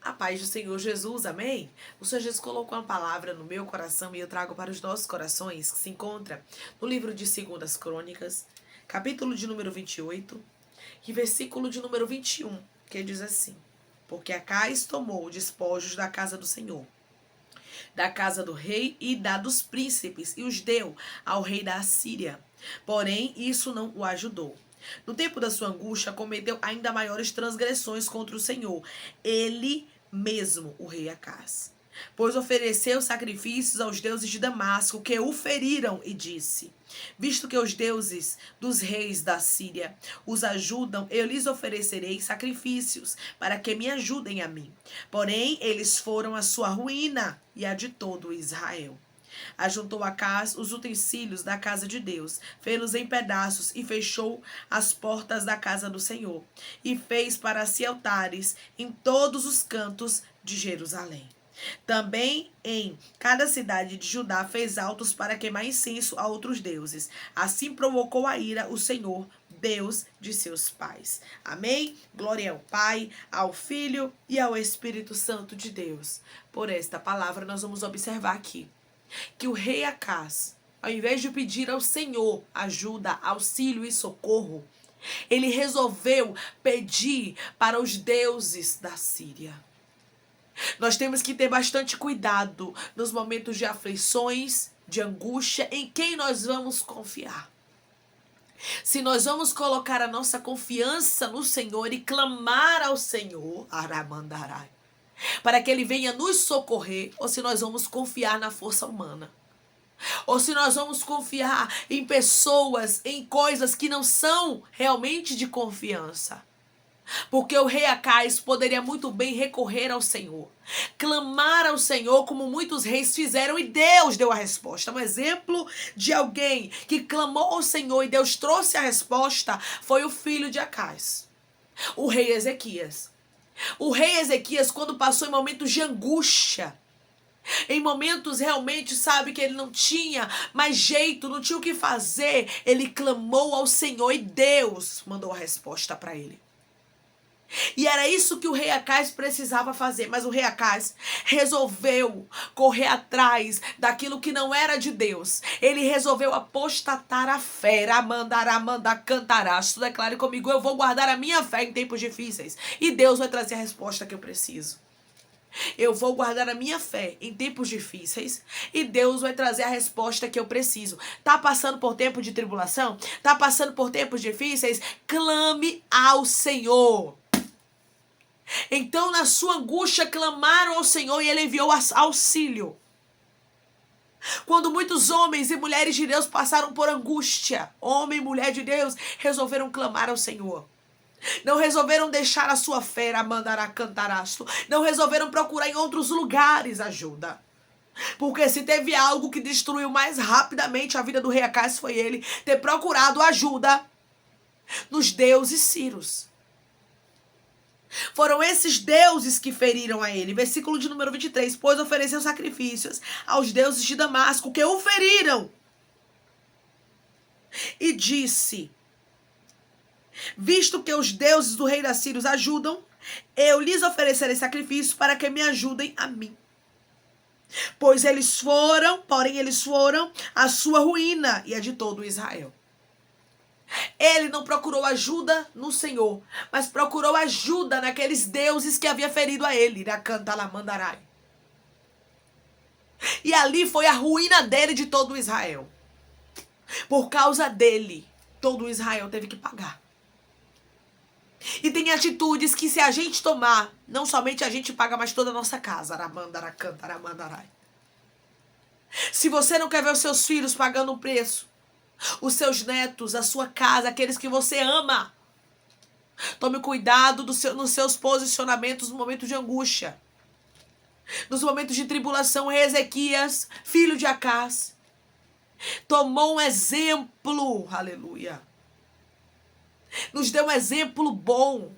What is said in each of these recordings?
A paz do Senhor Jesus, amém? O Senhor Jesus colocou uma palavra no meu coração e eu trago para os nossos corações, que se encontra no livro de 2 Crônicas, capítulo de número 28 e versículo de número 21, que diz assim: Porque Acais tomou despojos da casa do Senhor, da casa do rei e da dos príncipes, e os deu ao rei da Assíria. Porém, isso não o ajudou. No tempo da sua angústia, cometeu ainda maiores transgressões contra o Senhor, ele mesmo, o rei Acás. Pois ofereceu sacrifícios aos deuses de Damasco, que o feriram, e disse: Visto que os deuses dos reis da Síria os ajudam, eu lhes oferecerei sacrifícios, para que me ajudem a mim. Porém, eles foram a sua ruína e a de todo Israel. Ajuntou Acás os utensílios da casa de Deus, fê-los em pedaços e fechou as portas da casa do Senhor. E fez para si altares em todos os cantos de Jerusalém. Também em cada cidade de Judá fez altos para queimar incenso a outros deuses. Assim provocou a ira o Senhor, Deus de seus pais. Amém? Glória ao Pai, ao Filho e ao Espírito Santo de Deus. Por esta palavra nós vamos observar aqui que o rei Acás, ao invés de pedir ao Senhor ajuda, auxílio e socorro, ele resolveu pedir para os deuses da Síria. Nós temos que ter bastante cuidado nos momentos de aflições, de angústia, em quem nós vamos confiar. Se nós vamos colocar a nossa confiança no Senhor e clamar ao Senhor, Aramandarai, para que Ele venha nos socorrer, ou se nós vamos confiar na força humana. Ou se nós vamos confiar em pessoas, em coisas que não são realmente de confiança. Porque o rei Acás poderia muito bem recorrer ao Senhor, clamar ao Senhor como muitos reis fizeram e Deus deu a resposta. Um exemplo de alguém que clamou ao Senhor e Deus trouxe a resposta foi o filho de Acás, o rei Ezequias. O rei Ezequias, quando passou em momentos de angústia, em momentos realmente, sabe, que ele não tinha mais jeito, não tinha o que fazer, ele clamou ao Senhor e Deus mandou a resposta para ele. E era isso que o rei Acás precisava fazer, mas o rei Acás resolveu correr atrás daquilo que não era de Deus. Ele resolveu apostatar a fé. Amanda cantarás. Tu declare comigo: eu vou guardar a minha fé em tempos difíceis. E Deus vai trazer a resposta que eu preciso. Eu vou guardar a minha fé em tempos difíceis e Deus vai trazer a resposta que eu preciso. Tá passando por tempo de tribulação? Tá passando por tempos difíceis? Clame ao Senhor. Então, na sua angústia, clamaram ao Senhor e Ele enviou auxílio. Quando muitos homens e mulheres de Deus passaram por angústia, homem e mulher de Deus, resolveram clamar ao Senhor. Não resolveram deixar a sua fé, Amandará cantarasto. Não resolveram procurar em outros lugares ajuda. Porque se teve algo que destruiu mais rapidamente a vida do rei Acás, foi ele ter procurado ajuda nos deuses sírios. Foram esses deuses que feriram a ele. Versículo de número 23. Pois ofereceu sacrifícios aos deuses de Damasco, que o feriram. E disse: Visto que os deuses do rei da Síria os ajudam, eu lhes oferecerei sacrifícios para que me ajudem a mim. Porém eles foram a sua ruína e a de todo Israel. Ele não procurou ajuda no Senhor, mas procurou ajuda naqueles deuses que havia ferido a ele. E ali foi a ruína dele e de todo Israel. Por causa dele, todo Israel teve que pagar. E tem atitudes que, se a gente tomar, não somente a gente paga, mas toda a nossa casa. Se você não quer ver os seus filhos pagando o preço, os seus netos, a sua casa, aqueles que você ama, tome cuidado nos seus posicionamentos no momento de angústia. Nos momentos de tribulação, Ezequias, filho de Acás, tomou um exemplo, aleluia. Nos deu um exemplo bom.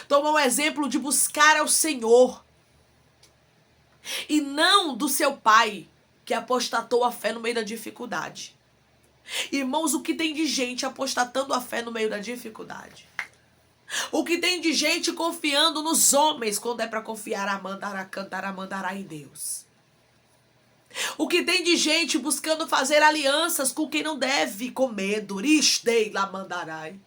Tomou um exemplo de buscar ao Senhor. E não do seu pai, que apostatou a fé no meio da dificuldade. Irmãos, o que tem de gente apostatando a fé no meio da dificuldade? O que tem de gente confiando nos homens quando é para confiar cantará em Deus. O que tem de gente buscando fazer alianças com quem não deve, com medo. Isdei lá mandarai.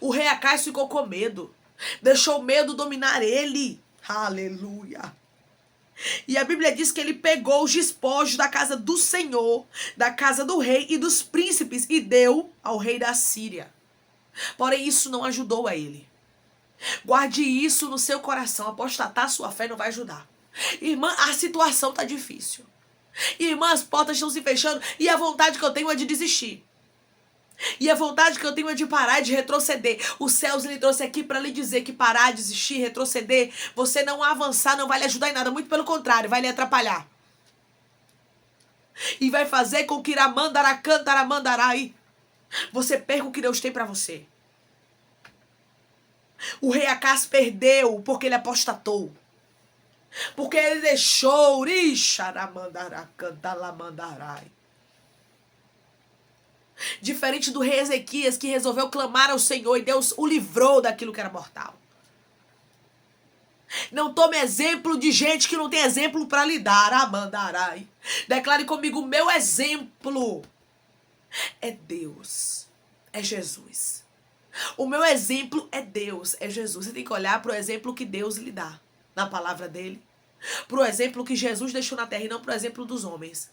O rei Acais ficou com medo. Deixou o medo dominar ele. Aleluia. E a Bíblia diz que ele pegou os despojos da casa do Senhor, da casa do rei e dos príncipes e deu ao rei da Síria. Porém, isso não ajudou a ele. Guarde isso no seu coração. Apostatar sua fé não vai ajudar. Irmã, a situação tá difícil. Irmã, as portas estão se fechando e a vontade que eu tenho é de desistir. E a vontade que eu tenho é de parar, de retroceder. Os céus ele trouxe aqui para lhe dizer que parar, desistir, retroceder, você não avançar não vai lhe ajudar em nada. Muito pelo contrário, vai lhe atrapalhar. E vai fazer com que Iramandaracantaramandaraí você perca o que Deus tem para você. O rei Acás perdeu porque ele apostatou. Porque ele deixou Ixaramandaracantalamandaraí. Diferente do rei Ezequias, que resolveu clamar ao Senhor e Deus o livrou daquilo que era mortal. Não tome exemplo de gente que não tem exemplo para lhe dar. Amandarai. Declare comigo, meu exemplo é Deus, é Jesus. O meu exemplo é Deus, é Jesus. Você tem que olhar para o exemplo que Deus lhe dá na palavra dele. Para o exemplo que Jesus deixou na terra e não para o exemplo dos homens.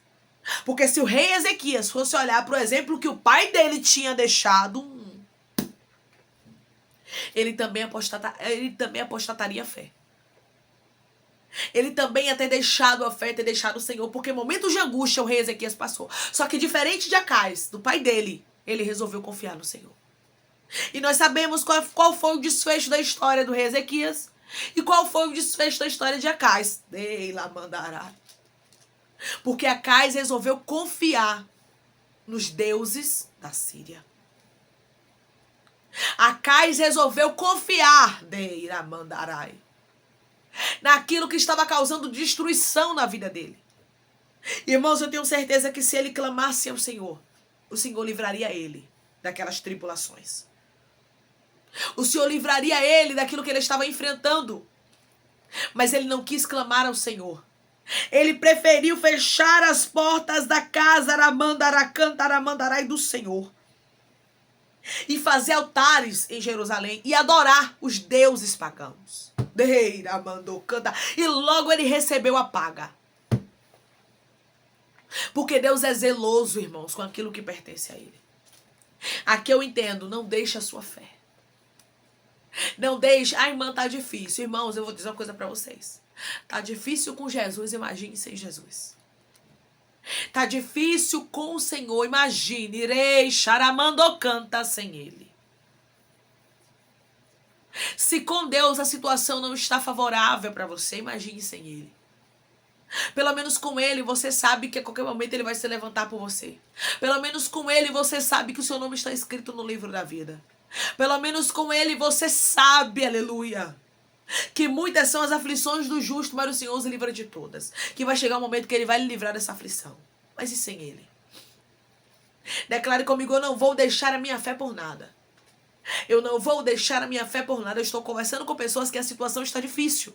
Porque se o rei Ezequias fosse olhar para o exemplo que o pai dele tinha deixado, ele também apostataria a fé. Ele também ia ter deixado a fé, ter deixado o Senhor, porque momentos de angústia o rei Ezequias passou. Só que diferente de Acais, do pai dele, ele resolveu confiar no Senhor. E nós sabemos qual foi o desfecho da história do rei Ezequias e qual foi o desfecho da história de Acais. Deila mandará. Porque Acais resolveu confiar nos deuses da Síria. Acais resolveu confiar, Deira mandarai, naquilo que estava causando destruição na vida dele. Irmãos, eu tenho certeza que se ele clamasse ao Senhor, o Senhor livraria ele daquelas tribulações. O Senhor livraria ele daquilo que ele estava enfrentando. Mas ele não quis clamar ao Senhor. Ele preferiu fechar as portas da casa Aramandaracantaramandaraí do Senhor. E fazer altares em Jerusalém e adorar os deuses pagãos. E logo ele recebeu a paga. Porque Deus é zeloso, irmãos, com aquilo que pertence a ele. Aqui eu entendo, não deixe a sua fé. Não deixe, irmã, tá difícil. Irmãos, eu vou dizer uma coisa para vocês. Tá difícil com Jesus, imagine sem Jesus. Tá difícil com o Senhor, imagine, irei charamandocanta sem ele. Se com Deus a situação não está favorável para você, imagine sem ele. Pelo menos com ele você sabe que a qualquer momento ele vai se levantar por você. Pelo menos com ele você sabe que o seu nome está escrito no livro da vida. Pelo menos com ele você sabe, aleluia, que muitas são as aflições do justo, mas o Senhor os livra de todas. Que vai chegar um momento que ele vai lhe livrar dessa aflição. Mas e sem ele? Declare comigo, eu não vou deixar a minha fé por nada. Eu não vou deixar a minha fé por nada. Eu estou conversando com pessoas que a situação está difícil.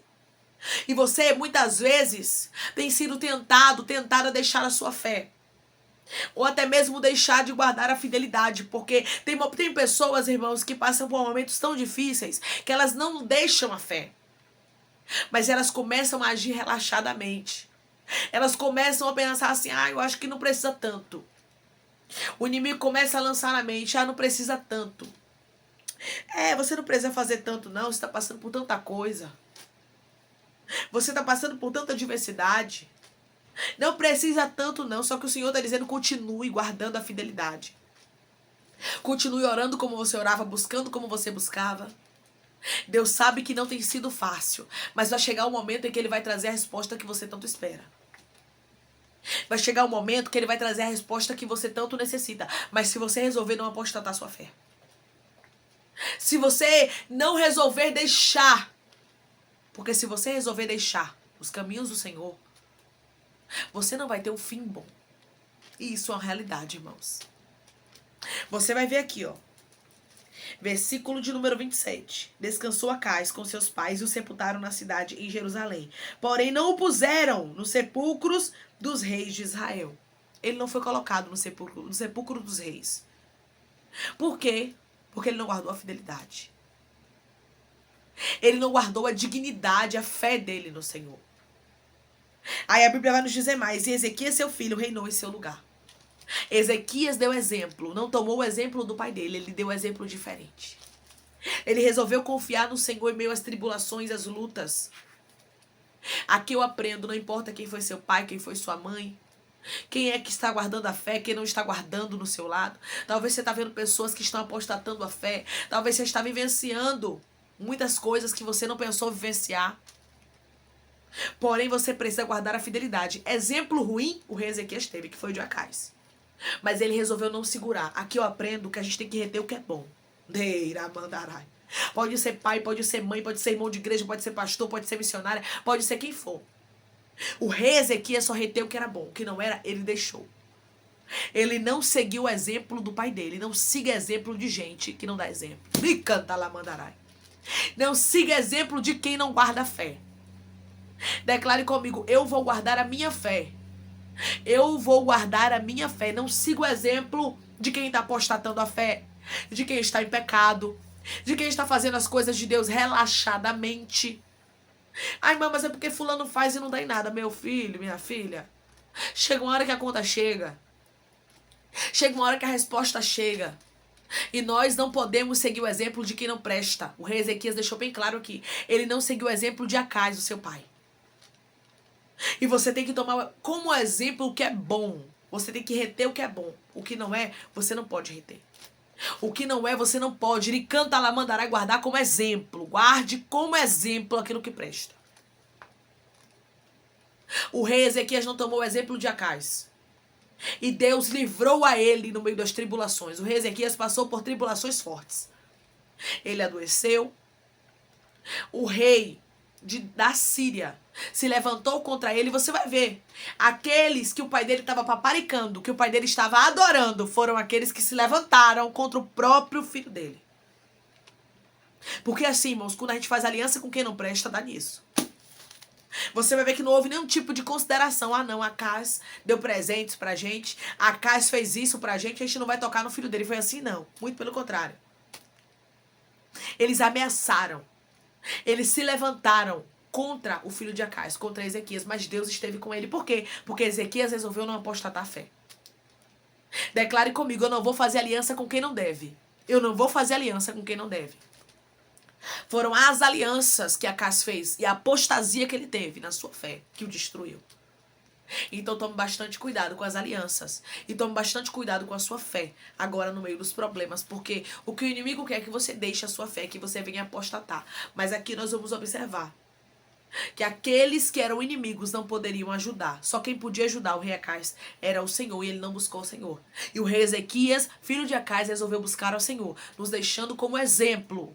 E você, muitas vezes, tem sido tentada a deixar a sua fé. Ou até mesmo deixar de guardar a fidelidade. Porque tem pessoas, irmãos, que passam por momentos tão difíceis que elas não deixam a fé. Mas elas começam a agir relaxadamente. Elas começam a pensar assim, eu acho que não precisa tanto. O inimigo começa a lançar na mente, não precisa tanto. Você não precisa fazer tanto não, você está passando por tanta coisa. Você está passando por tanta diversidade. Não precisa tanto não, só que o Senhor está dizendo, continue guardando a fidelidade. Continue orando como você orava, buscando como você buscava. Deus sabe que não tem sido fácil, mas vai chegar um momento em que Ele vai trazer a resposta que você tanto espera. Vai chegar um momento que Ele vai trazer a resposta que você tanto necessita, mas se você resolver não apostatar sua fé. Se você não resolver deixar, porque se você resolver deixar os caminhos do Senhor, você não vai ter um fim bom. E isso é uma realidade, irmãos. Você vai ver aqui, Versículo de número 27. Descansou Acais com seus pais e o sepultaram na cidade em Jerusalém. Porém, não o puseram nos sepulcros dos reis de Israel. Ele não foi colocado no sepulcro dos reis. Por quê? Porque ele não guardou a fidelidade. Ele não guardou a dignidade, a fé dele no Senhor. Aí a Bíblia vai nos dizer mais. E Ezequias, seu filho, reinou em seu lugar. Ezequias deu exemplo. Não tomou o exemplo do pai dele. Ele deu um exemplo diferente. Ele resolveu confiar no Senhor em meio às tribulações, às lutas. Aqui eu aprendo. Não importa quem foi seu pai, quem foi sua mãe. Quem é que está guardando a fé, quem não está guardando no seu lado. Talvez você está vendo pessoas que estão apostatando a fé. Talvez você está vivenciando muitas coisas que você não pensou vivenciar. Porém, você precisa guardar a fidelidade. Exemplo ruim, o rei Ezequias teve, que foi o de Acais. Mas ele resolveu não segurar. Aqui eu aprendo que a gente tem que reter o que é bom. Deira mandarai. Pode ser pai, pode ser mãe, pode ser irmão de igreja, pode ser pastor, pode ser missionária, pode ser quem for. O rei Ezequias só reteu o que era bom. O que não era, ele deixou. Ele não seguiu o exemplo do pai dele. Não siga exemplo de gente que não dá exemplo. Me canta lá mandarai. Não siga exemplo de quem não guarda a fé. Declare comigo, eu vou guardar a minha fé. Eu vou guardar a minha fé. Não siga o exemplo de quem está apostatando a fé, de quem está em pecado, de quem está fazendo as coisas de Deus relaxadamente. Ai, mãe, mas é porque fulano faz e não dá em nada. Meu filho, minha filha. Chega uma hora que a conta chega. Chega uma hora que a resposta chega. E nós não podemos seguir o exemplo de quem não presta. O rei Ezequias deixou bem claro aqui. Ele não seguiu o exemplo de Acais, o seu pai. E você tem que tomar como exemplo o que é bom. Você tem que reter o que é bom. O que não é, você não pode reter. O que não é, você não pode. Ele canta lá, mandará guardar como exemplo. Guarde como exemplo aquilo que presta. O rei Ezequias não tomou o exemplo de Acais. E Deus livrou a ele no meio das tribulações. O rei Ezequias passou por tribulações fortes. Ele adoeceu. O rei da Síria se levantou contra ele. Você vai ver. Aqueles que o pai dele estava paparicando, que o pai dele estava adorando, foram aqueles que se levantaram contra o próprio filho dele. Porque assim, irmãos, quando a gente faz aliança com quem não presta, dá nisso. Você vai ver que não houve nenhum tipo de consideração. Ah, não, Acais deu presentes pra gente. Acais fez isso pra gente. A gente não vai tocar no filho dele. Foi assim, não. Muito pelo contrário. Eles ameaçaram. Eles se levantaram contra o filho de Acais, contra Ezequias. Mas Deus esteve com ele. Por quê? Porque Ezequias resolveu não apostatar a fé. Declare comigo, eu não vou fazer aliança com quem não deve. Eu não vou fazer aliança com quem não deve. Foram as alianças que Acais fez e a apostasia que ele teve na sua fé que o destruiu. Então tome bastante cuidado com as alianças. E tome bastante cuidado com a sua fé agora no meio dos problemas. Porque o que o inimigo quer é que você deixe a sua fé, que você venha apostatar. Mas aqui nós vamos observar que aqueles que eram inimigos não poderiam ajudar. Só quem podia ajudar o rei Acais era o Senhor, e ele não buscou o Senhor. E o rei Ezequias, filho de Acais, resolveu buscar ao Senhor, nos deixando como exemplo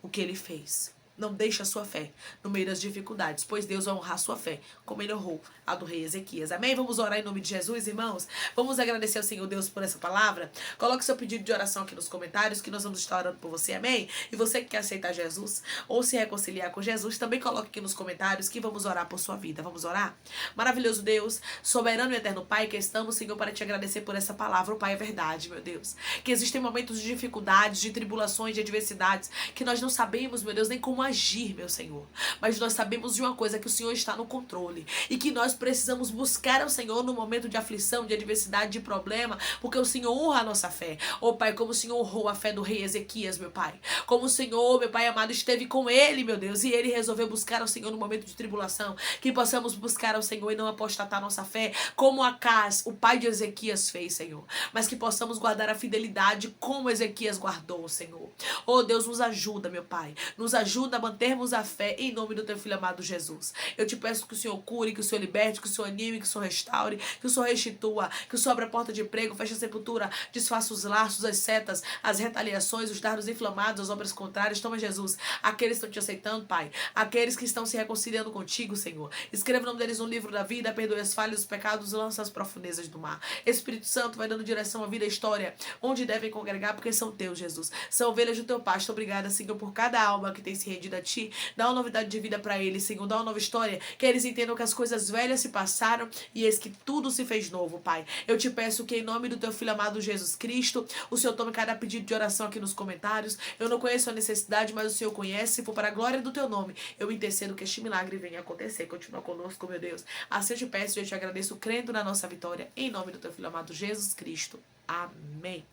o que ele fez. Não deixe a sua fé no meio das dificuldades, pois Deus vai honrar a sua fé, como ele honrou a do rei Ezequias. Amém? Vamos orar em nome de Jesus, irmãos? Vamos agradecer ao Senhor Deus por essa palavra? Coloque seu pedido de oração aqui nos comentários, que nós vamos estar orando por você, amém? E você que quer aceitar Jesus ou se reconciliar com Jesus, também coloque aqui nos comentários que vamos orar por sua vida. Vamos orar? Maravilhoso Deus, soberano e eterno Pai, que estamos, Senhor, para te agradecer por essa palavra. O Pai é verdade, meu Deus. Que existem momentos de dificuldades, de tribulações, de adversidades, que nós não sabemos, meu Deus, nem como agir, meu Senhor. Mas nós sabemos de uma coisa, que o Senhor está no controle. E que nós precisamos buscar ao Senhor no momento de aflição, de adversidade, de problema, porque o Senhor honra a nossa fé. Ó Pai, como o Senhor honrou a fé do rei Ezequias, meu Pai. Como o Senhor, meu Pai amado, esteve com ele, meu Deus, e ele resolveu buscar ao Senhor no momento de tribulação. Que possamos buscar ao Senhor e não apostatar nossa fé, como Acais, o pai de Ezequias, fez, Senhor. Mas que possamos guardar a fidelidade como Ezequias guardou, Senhor. Oh Deus, nos ajuda, meu Pai. Nos ajuda a mantermos a fé em nome do teu filho amado Jesus. Eu te peço que o Senhor cure, que o Senhor liberte, que o Senhor anime, que o Senhor restaure, que o Senhor restitua, que o Senhor abra a porta de emprego, feche a sepultura, desfaça os laços, as setas, as retaliações, os dardos inflamados, as obras contrárias. Toma, Jesus, aqueles que estão te aceitando, Pai, aqueles que estão se reconciliando contigo, Senhor. Escreva o nome deles no livro da vida, perdoe as falhas, os pecados, lança as profundezas do mar. Espírito Santo vai dando direção à vida e à história, onde devem congregar, porque são teus, Jesus. São ovelhas do teu pasto. Obrigada, Senhor, por cada alma que tem se rendido a ti. Dá uma novidade de vida para eles, Senhor. Dá uma nova história, que eles entendam que as coisas velhas se passaram e eis que tudo se fez novo, Pai. Eu te peço que em nome do teu filho amado Jesus Cristo, o Senhor tome cada pedido de oração aqui nos comentários. Eu não conheço a necessidade, mas o Senhor conhece. Se for para a glória do teu nome, eu intercedo que este milagre venha acontecer. Continua conosco, meu Deus. Assim eu te peço e eu te agradeço, crendo na nossa vitória, em nome do teu filho amado Jesus Cristo. Amém.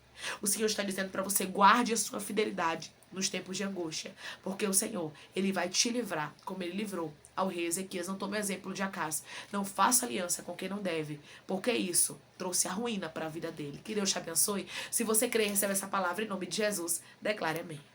O Senhor está dizendo para você, guarde a sua fidelidade nos tempos de angústia, porque o Senhor, Ele vai te livrar, como Ele livrou ao rei Ezequias. Não tome exemplo de Acaz. Não faça aliança com quem não deve, porque isso trouxe a ruína para a vida dele. Que Deus te abençoe. Se você crê e recebe essa palavra em nome de Jesus, declare amém.